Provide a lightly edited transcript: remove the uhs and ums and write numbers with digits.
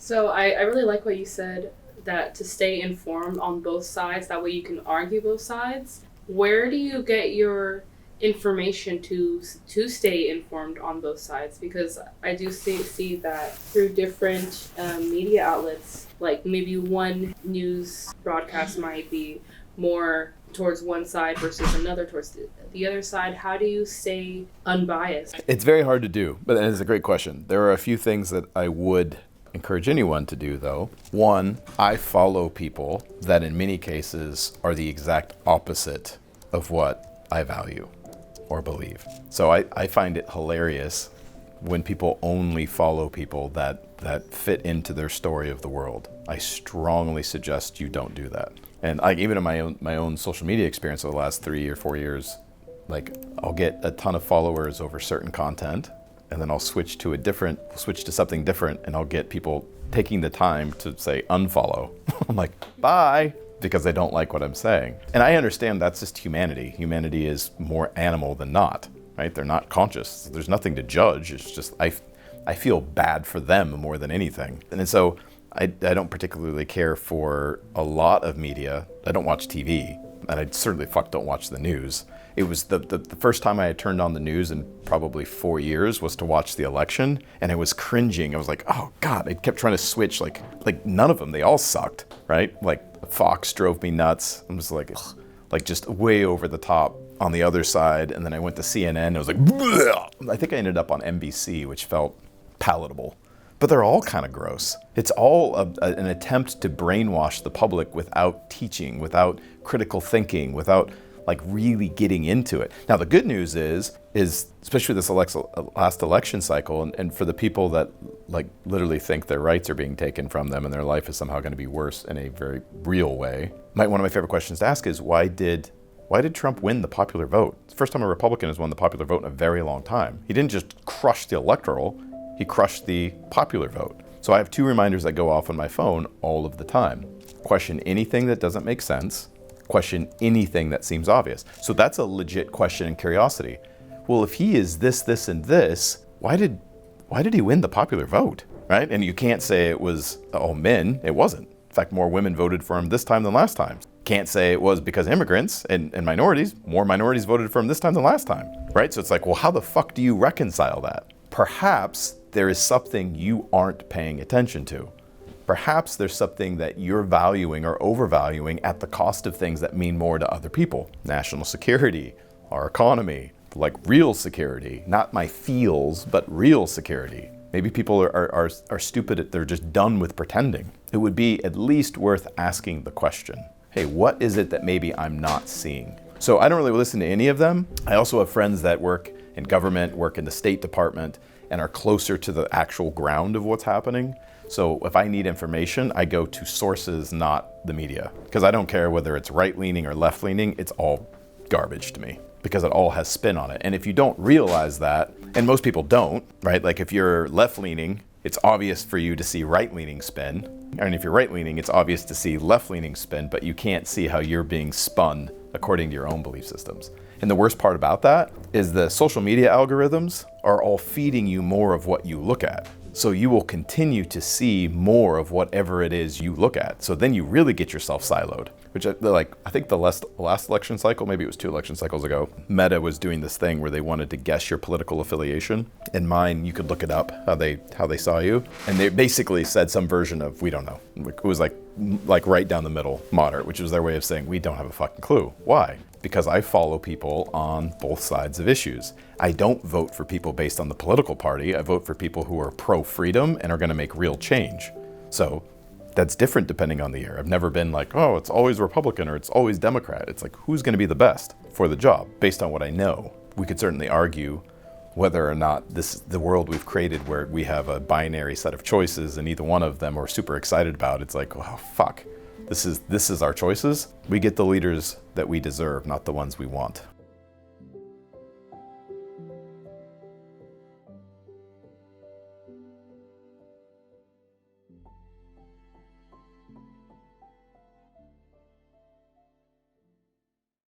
So I really like what you said, that to stay informed on both sides, that way you can argue both sides. Where do you get your information to stay informed on both sides? Because I do see that through different media outlets, like maybe one news broadcast might be more towards one side versus another towards the other side. How do you stay unbiased? It's very hard to do, but it's a great question. There are a few things that I would encourage anyone to do, though. One, I follow people that in many cases are the exact opposite of what I value or believe. So I find it hilarious when people only follow people that fit into their story of the world. I strongly suggest you don't do that. And even in my own social media experience over the last 3 or 4 years, like I'll get a ton of followers over certain content, and then I'll switch to something different, and I'll get people taking the time to say unfollow. I'm like, bye, because they don't like what I'm saying. And I understand that's just humanity. Humanity is more animal than not, right? They're not conscious. There's nothing to judge. It's just I feel bad for them more than anything. And so I don't particularly care for a lot of media. I don't watch TV, and I certainly don't watch the news. It was the first time I had turned on the news in probably 4 years was to watch the election, and I was cringing. I was like, oh God, I kept trying to switch, like none of them, they all sucked, right? Like Fox drove me nuts. I was like just way over the top on the other side. And then I went to CNN, it was like, bleh. I think I ended up on NBC, which felt palatable. But they're all kind of gross. It's all an attempt to brainwash the public without teaching, without critical thinking, without like really getting into it. Now the good news is especially this last election cycle, and for the people that like literally think their rights are being taken from them and their life is somehow going to be worse in a very real way. One of my favorite questions to ask is why did Trump win the popular vote? It's the first time a Republican has won the popular vote in a very long time. He didn't just crush the electoral, he crushed the popular vote. So I have 2 reminders that go off on my phone all of the time. Question anything that doesn't make sense. Question anything that seems obvious. So that's a legit question and curiosity. Well, if he is this, this, and this, why did he win the popular vote, right? And you can't say it was all men. It wasn't. In fact, more women voted for him this time than last time. Can't say it was because immigrants and minorities, more minorities voted for him this time than last time, right? So it's like, well, how the fuck do you reconcile that? Perhaps there is something you aren't paying attention to. Perhaps there's something that you're valuing or overvaluing at the cost of things that mean more to other people. National security, our economy, like real security, not my feels, but real security. Maybe people are stupid, they're just done with pretending. It would be at least worth asking the question, hey, what is it that maybe I'm not seeing? So I don't really listen to any of them. I also have friends that work in government, work in the State Department, and are closer to the actual ground of what's happening. So if I need information, I go to sources, not the media. Because I don't care whether it's right-leaning or left-leaning, it's all garbage to me. Because it all has spin on it. And if you don't realize that, and most people don't, right? Like if you're left-leaning, it's obvious for you to see right-leaning spin. And if you're right-leaning, it's obvious to see left-leaning spin, but you can't see how you're being spun according to your own belief systems. And the worst part about that is the social media algorithms are all feeding you more of what you look at. So you will continue to see more of whatever it is you look at. So then you really get yourself siloed, which I think the last election cycle, maybe it was 2 election cycles ago, Meta was doing this thing where they wanted to guess your political affiliation. In mine, you could look it up, how they saw you. And they basically said some version of, we don't know. It was like right down the middle, moderate, which was their way of saying, we don't have a fucking clue. Why? Because I follow people on both sides of issues. I don't vote for people based on the political party. I vote for people who are pro-freedom and are going to make real change. So that's different depending on the year. I've never been like, oh, it's always Republican or it's always Democrat. It's like, who's going to be the best for the job based on what I know? We could certainly argue whether or not this is the world we've created where we have a binary set of choices and either one of them we're super excited about. It's like, oh, fuck. This is our choices. We get the leaders that we deserve, not the ones we want.